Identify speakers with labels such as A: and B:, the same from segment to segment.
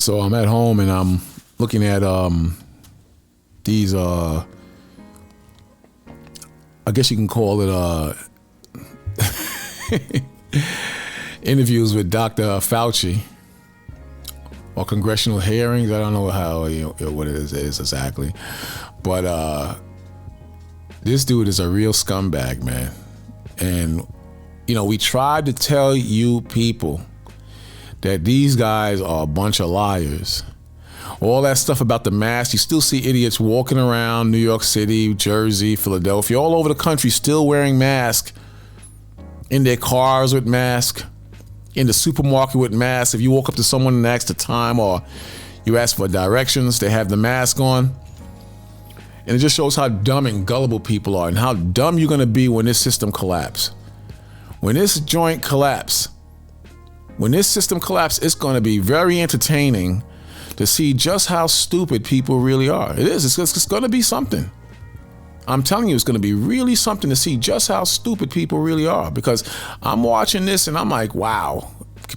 A: So I'm at home and I'm looking at these I guess you can call it interviews with Dr. Fauci or congressional hearings. I don't know how what it is exactly, but this dude is a real scumbag, man. And we tried to tell you people that these guys are a bunch of liars. All that stuff about the mask, you still see idiots walking around New York City, Jersey, Philadelphia, all over the country still wearing masks, in their cars with masks, in the supermarket with masks. If you walk up to someone and ask the time or you ask for directions, they have the mask on. And it just shows how dumb and gullible people are and how dumb you're going to be when this system collapses. When this joint collapses, when this system collapses, it's going to be very entertaining to see just how stupid people really are. It is. It's going to be something. I'm telling you, it's going to be really something to see just how stupid people really are, because I'm watching this and I'm like, wow,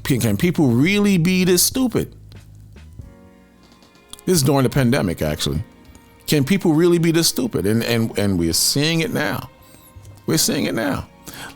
A: can people really be this stupid? This is during the pandemic, actually. Can people really be this stupid? And we're seeing it now. We're seeing it now.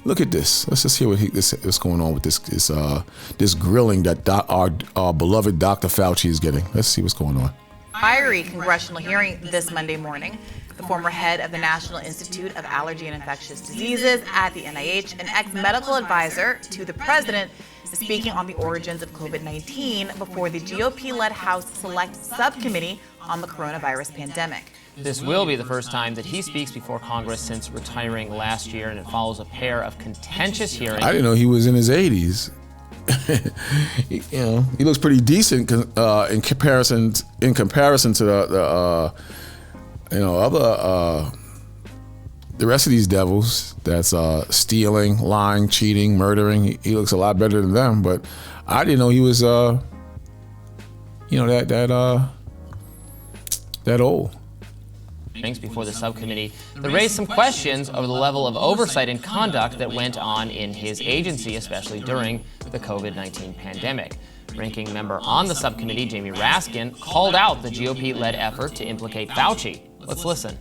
A: Look at this. Let's just hear what's going on with this grilling that our beloved Dr. Fauci is getting. Let's see what's going on.
B: Fiery congressional hearing this Monday morning. The former head of the National Institute of Allergy and Infectious Diseases at the NIH, an ex-medical advisor to the president, is speaking on the origins of COVID-19 before the GOP-led House Select Subcommittee on the coronavirus pandemic.
C: This will be the first time that he speaks before Congress since retiring last year, and it follows a pair of contentious hearings.
A: I didn't know he was in his 80s. He looks pretty decent in comparison to the rest of these devils that's stealing, lying, cheating, murdering. He looks a lot better than them, but I didn't know he was that old.
C: Before the subcommittee that raised some questions over the level of oversight and conduct that went on in his agency, especially during the COVID-19 pandemic. Ranking member on the subcommittee, Jamie Raskin, called out the GOP-led effort to implicate Fauci. Let's listen.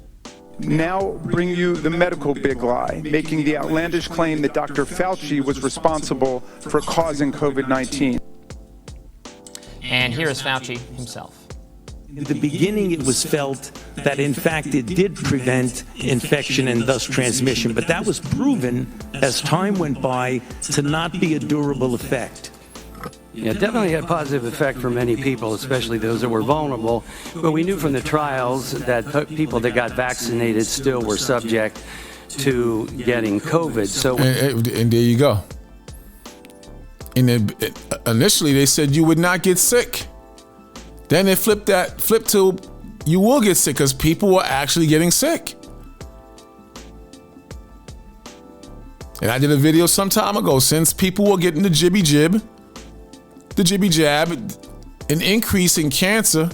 D: Now bring you the medical big lie, making the outlandish claim that Dr. Fauci was responsible for causing COVID-19.
C: And here is Fauci himself.
E: In the beginning, it was felt that, in fact, it did prevent infection and thus transmission, but that was proven as time went by to not be a durable effect.
F: Yeah, it definitely had a positive effect for many people, especially those that were vulnerable. But we knew from the trials that people that got vaccinated still were subject to getting COVID. So,
A: and there you go. And initially, they said you would not get sick. Then they flipped to you will get sick because people were actually getting sick. And I did a video some time ago, since people were getting the jibby jab, an increase in cancer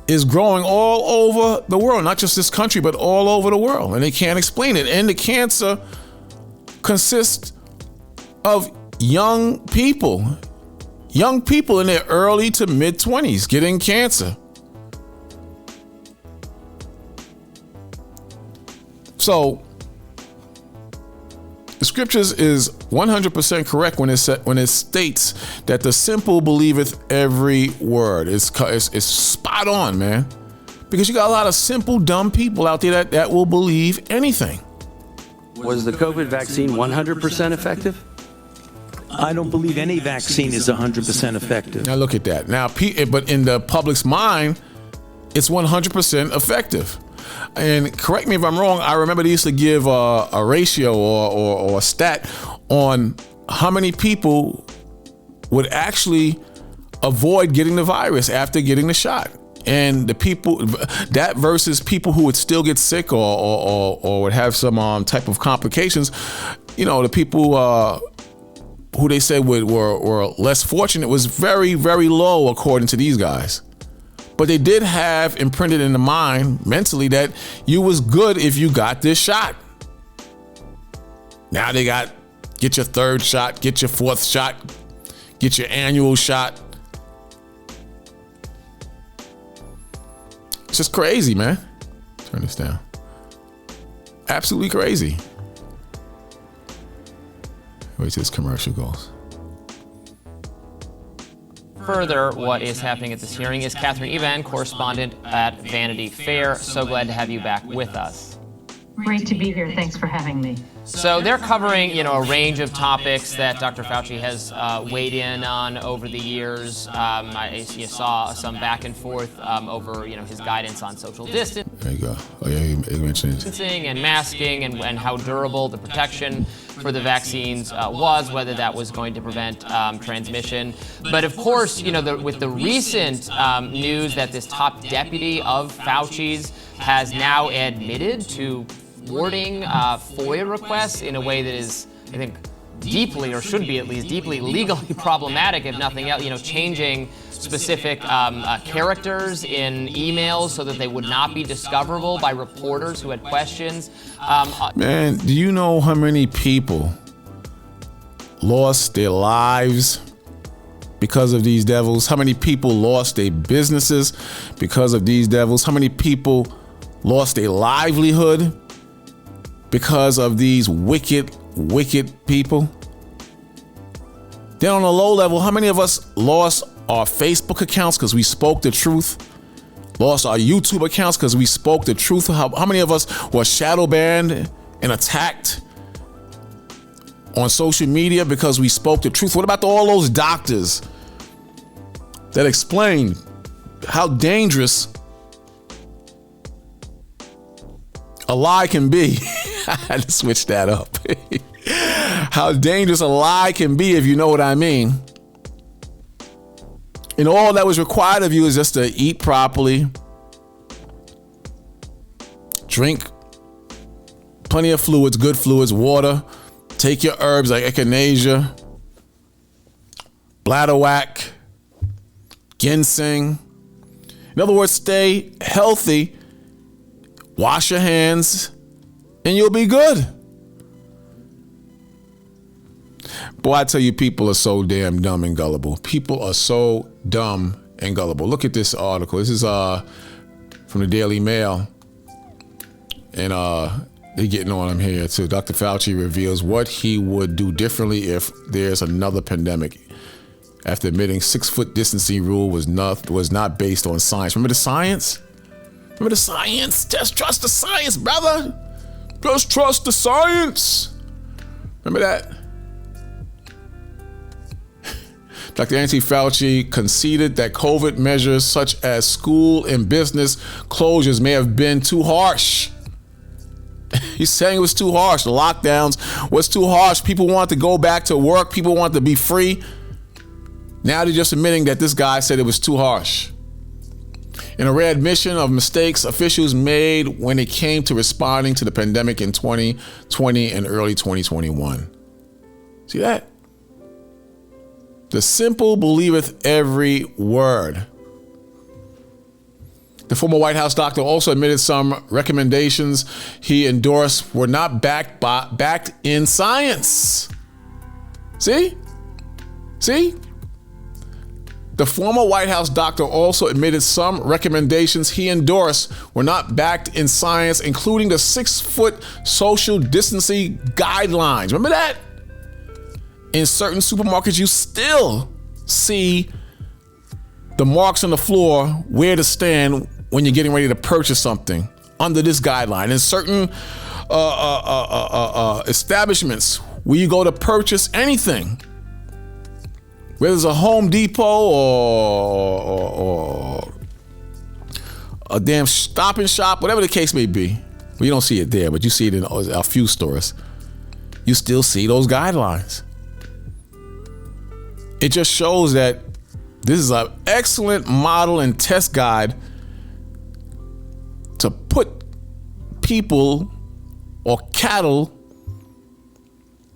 A: is growing all over the world, not just this country, but all over the world. And they can't explain it. And the cancer consists of young people in their early to mid 20s getting cancer. So the scriptures is 100% correct when it states that the simple believeth every word. It's spot on, man. Because you got a lot of simple, dumb people out there that will believe anything.
F: Was the COVID vaccine 100% effective?
E: I don't believe any vaccine is 100% effective.
A: Now look at that. Now, but in the public's mind, it's 100% effective. And correct me if I'm wrong, I remember they used to give a ratio or a stat on how many people would actually avoid getting the virus after getting the shot. And the people, that versus people who would still get sick or would have some type of complications, the people who they said were less fortunate was very, very low according to these guys. But they did have imprinted in the mind mentally that you was good if you got this shot. Now they get your third shot, get your fourth shot, get your annual shot. It's just crazy, man. Turn this down. Absolutely crazy. Wait till this commercial goes.
C: Further, what is happening at this hearing is Catherine Evan, correspondent at Vanity Fair. So glad to have you back with us.
G: Great to be here. Thanks for having me.
C: So they're covering, a range of topics that Dr. Fauci has weighed in on over the years. You saw some back and forth over, his guidance on social distancing.
A: There you go. Oh yeah, you mentioned it.
C: And masking and how durable the protection for the vaccines was, whether that was going to prevent transmission. But of course, with the recent news that this top deputy of Fauci's has now admitted to thwarting FOIA requests in a way that is, I think, deeply, or should be at least, deeply legally problematic, if nothing else, changing specific characters in emails so that they would not be discoverable by reporters who had questions.
A: Man, do you know how many people lost their lives because of these devils? How many people lost their businesses because of these devils? How many people lost their livelihood because of these wicked people? Then on a low level, how many of us lost our Facebook accounts because we spoke the truth? Lost our YouTube accounts because we spoke the truth? How many of us were shadow banned and attacked on social media because we spoke the truth? What about all those doctors that explained how dangerous a lie can be? I had to switch that up. How dangerous a lie can be, if you know what I mean. And all that was required of you is just to eat properly, drink plenty of fluids, good fluids, water, take your herbs like echinacea, bladderwhack, ginseng. In other words, stay healthy, wash your hands, and you'll be good. Boy, I tell you, people are so damn dumb and gullible. People are so dumb and gullible. Look at this article. This is from the Daily Mail. And they're getting on him here too. Dr. Fauci reveals what he would do differently if there's another pandemic, after admitting 6-foot distancing rule was not based on science. Remember the science? Remember the science? Just trust the science, brother. Just trust the science. Remember that? Dr. Anthony Fauci conceded that COVID measures such as school and business closures may have been too harsh. He's saying it was too harsh. The lockdowns was too harsh. People want to go back to work. People want to be free. Now they're just admitting that this guy said it was too harsh. In a rare admission of mistakes officials made when it came to responding to the pandemic in 2020 and early 2021. See that? The simple believeth every word. The former White House doctor also admitted some recommendations he endorsed were not backed in science. See? The former White House doctor also admitted some recommendations he endorsed were not backed in science, including the 6-foot social distancing guidelines. Remember that? In certain supermarkets, you still see the marks on the floor where to stand when you're getting ready to purchase something under this guideline. In certain establishments where you go to purchase anything, whether it's a Home Depot or a damn Stop and Shop, whatever the case may be. Well, you don't see it there, but you see it in a few stores. You still see those guidelines. It just shows that this is an excellent model and test guide to put people or cattle.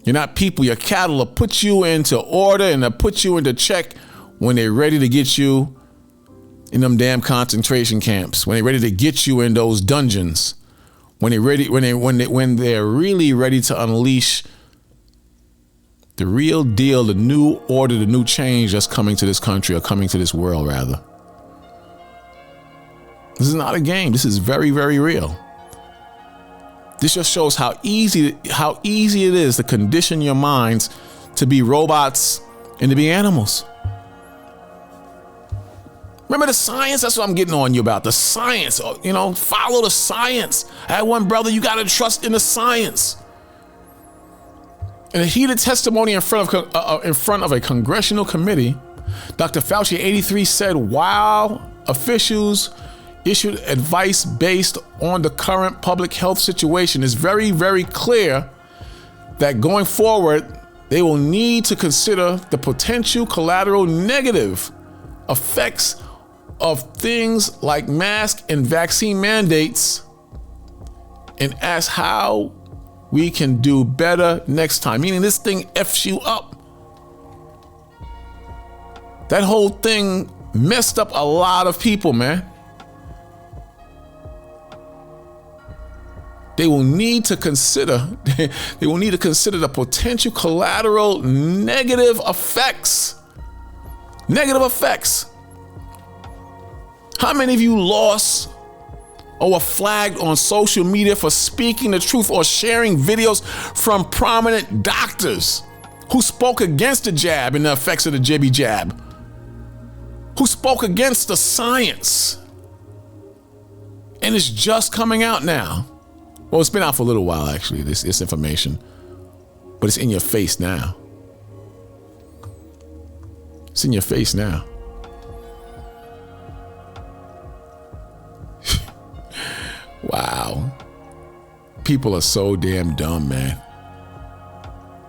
A: You're not people, you're cattle, to put you into order and to put you into check when they're ready to get you in them damn concentration camps, when they're ready to get you in those dungeons, when they're really ready to unleash the real deal, the new order, the new change that's coming to this country, or coming to this world rather. This is not a game. This is very, very real. This just shows how easy it is to condition your minds to be robots and to be animals. Remember the science? That's what I'm getting on you about. The science, follow the science. I had one brother, you got to trust in the science. In a heated testimony in front of a congressional committee, Dr. Fauci, 83, said while officials issued advice based on the current public health situation, it's very, very clear that going forward, they will need to consider the potential collateral negative effects of things like mask and vaccine mandates and ask how we can do better next time. Meaning this thing F's you up. That whole thing messed up a lot of people, man. They will need to consider the potential collateral negative effects. Negative effects. How many of you lost or were flagged on social media for speaking the truth or sharing videos from prominent doctors who spoke against the jab and the effects of the jibby jab? Who spoke against the science? And it's just coming out now. Well, it's been out for a little while, actually, this information. But it's in your face now. It's in your face now. Wow. People are so damn dumb, man.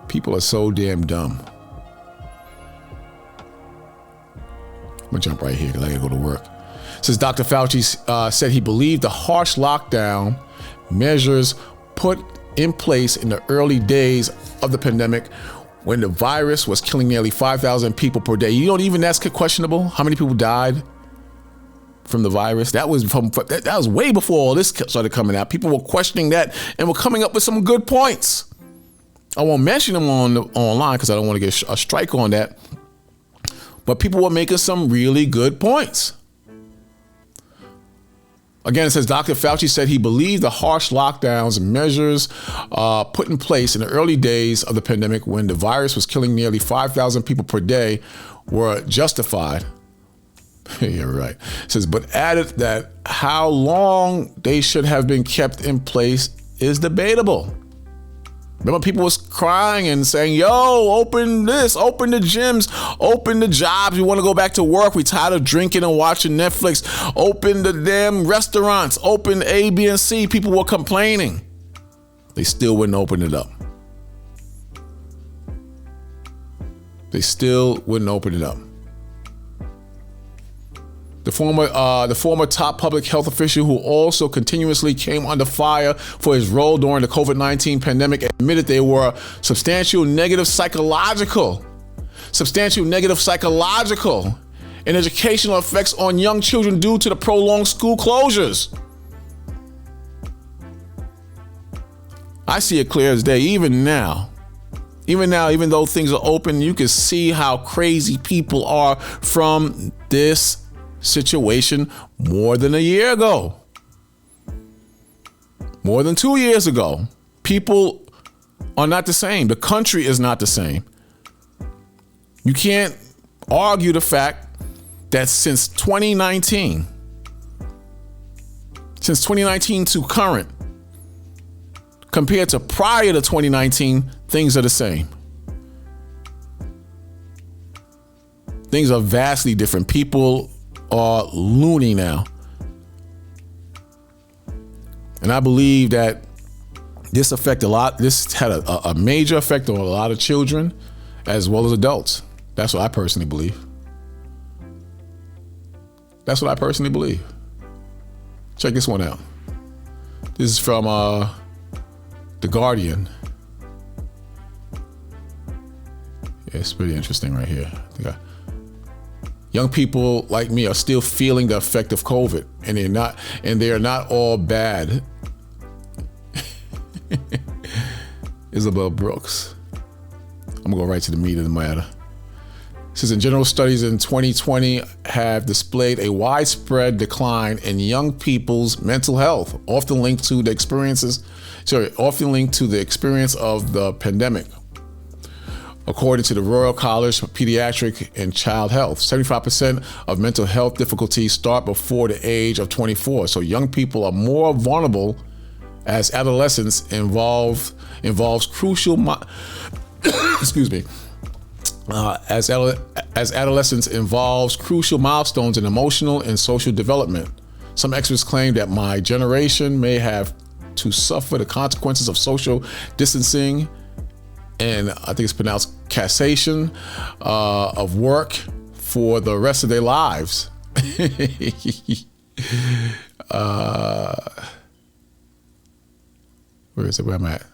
A: People are so damn dumb. I'm gonna jump right here because I gotta go to work. It says Dr. Fauci said he believed the harsh lockdown measures put in place in the early days of the pandemic when the virus was killing nearly 5,000 people per day. You know, even that's questionable. How many people died from the virus? That was way before all this started coming out. People were questioning that and were coming up with some good points. I won't mention them online because I don't want to get a strike on that. But people were making some really good points. Again, it says Dr. Fauci said he believed the harsh lockdowns and measures put in place in the early days of the pandemic when the virus was killing nearly 5,000 people per day were justified. You're right. It says, but added that how long they should have been kept in place is debatable. Remember, people was crying and saying, yo, open this, open the gyms, open the jobs. We want to go back to work. We tired of drinking and watching Netflix. Open the damn restaurants, open A, B, and C. People were complaining. They still wouldn't open it up. They still wouldn't open it up. The former top public health official who also continuously came under fire for his role during the COVID-19 pandemic admitted there were substantial negative psychological and educational effects on young children due to the prolonged school closures. I see it clear as day. Even now, even though things are open, you can see how crazy people are from this situation more than a year ago, more than 2 years ago. People are not the same. The country is not the same. You can't argue the fact that since 2019 to current, compared to prior to 2019, things are the same. Things are vastly different. People are loony now. And I believe that this had a major effect on a lot of children as well as adults. That's what I personally believe. Check this one out. This is from The Guardian. Yeah, it's pretty interesting right here. Young people like me are still feeling the effect of COVID, and they are not all bad. Isabel Brooks. I'm gonna go right to the meat of the matter. Says in general, studies in 2020 have displayed a widespread decline in young people's mental health, often linked to the experience of the pandemic. According to the Royal College of Pediatric and Child Health, 75% of mental health difficulties start before the age of 24. So young people are more vulnerable as adolescence involves crucial as adolescence involves crucial milestones in emotional and social development. Some experts claim that my generation may have to suffer the consequences of social distancing, and I think it's pronounced cessation of work for the rest of their lives. Where is it? Where I'm at?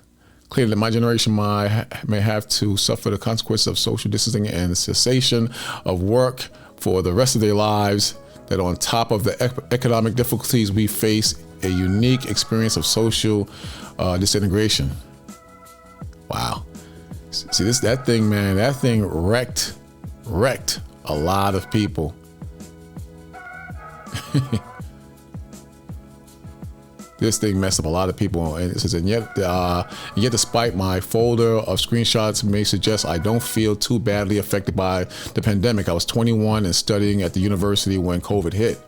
A: Clearly, my generation may have to suffer the consequences of social distancing and cessation of work for the rest of their lives. That on top of the economic difficulties we face, a unique experience of social disintegration. Wow. See, that thing wrecked a lot of people. This thing messed up a lot of people, and it says, and yet despite my folder of screenshots may suggest I don't feel too badly affected by the pandemic. I was 21 and studying at the university when COVID hit,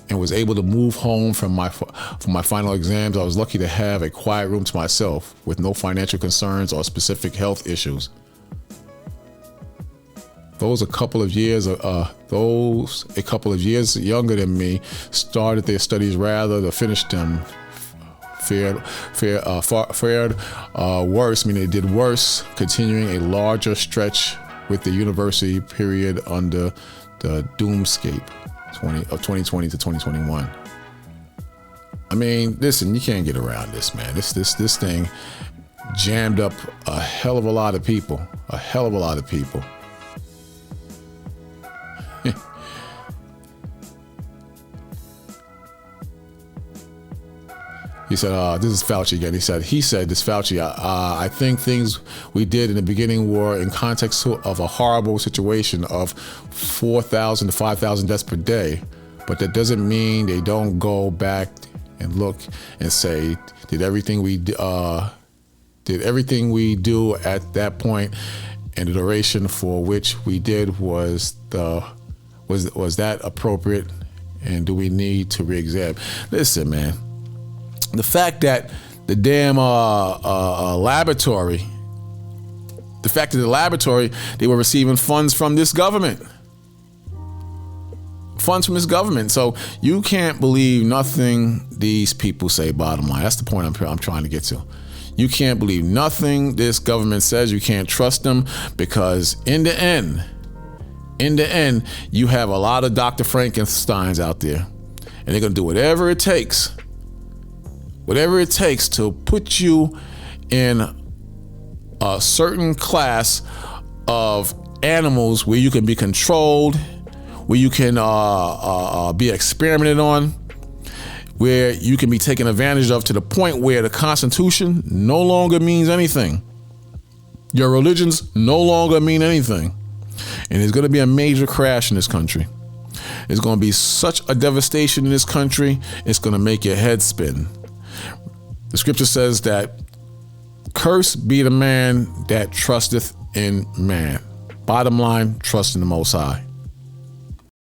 A: and was able to move home from my final exams. I was lucky to have a quiet room to myself with no financial concerns or specific health issues. Those a couple of years younger than me started their studies rather than finished them. Fared worse, meaning they did worse, continuing a larger stretch with the university period under the doomscape of 2020 to 2021. I mean, listen, you can't get around this, man. This thing jammed up a hell of a lot of people. He said, this is Fauci again. He said, this Fauci, I think things we did in the beginning were in context of a horrible situation of 4,000 to 5,000 deaths per day. But that doesn't mean they don't go back and look and say, did everything we do at that point and the duration for which we did was that appropriate? And do we need to re-examine? Listen, man. The fact that the damn laboratory, they were receiving funds from this government. So you can't believe nothing these people say, bottom line. That's the point I'm trying to get to. You can't believe nothing this government says. You can't trust them because in the end, you have a lot of Dr. Frankensteins out there, and they're going to do whatever it takes to put you in a certain class of animals where you can be controlled, where you can be experimented on, where you can be taken advantage of to the point where the Constitution no longer means anything. Your religions no longer mean anything. And there's going to be a major crash in this country. There's going to be such a devastation in this country, it's going to make your head spin. The scripture says that cursed be the man that trusteth in man. Bottom line, trust in the Most High.